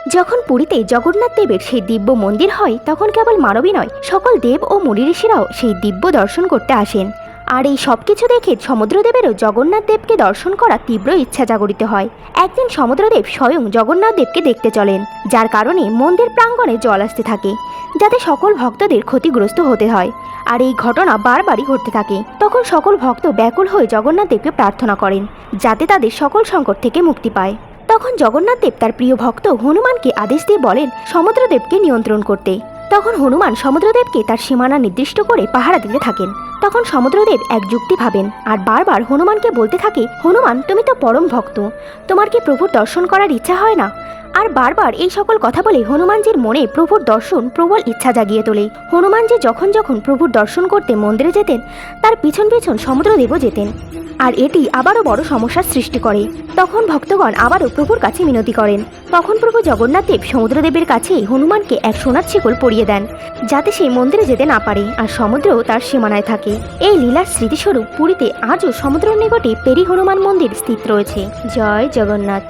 যখন পুরীতে জগন্নাথ দেবের সেই দিব্য মন্দির হয় তখন কেবল মানবই নয়, সকল দেব ও মুনি ঋষিরাও সেই দিব্য দর্শন করতে আসেন। আর এই সব কিছু দেখে সমুদ্রদেবেরও জগন্নাথ দেবকে দর্শন করা তীব্র ইচ্ছা জাগরিত হয়। একদিন সমুদ্রদেব স্বয়ং জগন্নাথ দেবকে দেখতে চলেন, যার কারণে মন্দির প্রাঙ্গণে জল আসতে থাকে, যাতে সকল ভক্তদের ক্ষতিগ্রস্ত হতে হয়। আর এই ঘটনা বারবারই ঘটতে থাকে। তখন সকল ভক্ত ব্যাকুল হয়ে জগন্নাথ দেবকে প্রার্থনা করেন, যাতে তাদের সকল সংকট থেকে মুক্তি পায়। তখন জগন্নাথ দেব তার প্রিয় ভক্ত হনুমানকে আদেশ দিয়ে বলেন সমুদ্রদেবকে নিয়ন্ত্রণ করতে। তখন হনুমান সমুদ্রদেবকে তার সীমানা নির্দিষ্ট করে পাহারা দিতে থাকেন। তখন সমুদ্রদেব এক যুক্তি ভাবেন আর বারবার হনুমানকে বলতে থাকে, হনুমান, তুমি তো পরম ভক্ত, তোমার কি প্রভুর দর্শন করার ইচ্ছা হয় না? আর বারবার এই সকল কথা বলে হনুমানজির মনে প্রভুর দর্শন প্রবল ইচ্ছা জাগিয়ে তোলে। হনুমানজি যখন যখন প্রভুর দর্শন করতে মন্দিরে যেতেন, তার পিছন পিছন সমুদ্রদেবও যেতেন। আর এটি আবারও বড় সমস্যার সৃষ্টি করে। তখন ভক্তগণ আবারও প্রভুর কাছে মিনতি করেন। তখন প্রভু জগন্নাথ দেব সমুদ্রদেবের কাছে হনুমানকে এক সোনার শিকল পরিয়ে দেন, যাতে সেই মন্দিরে যেতে না পারে আর সমুদ্রও তার সীমানায় থাকে। এই লীলার স্মৃতিস্বরূপ পুরীতে আজও সমুদ্রের নিকটে পেরি হনুমান মন্দির স্থিত রয়েছে। জয় জগন্নাথ।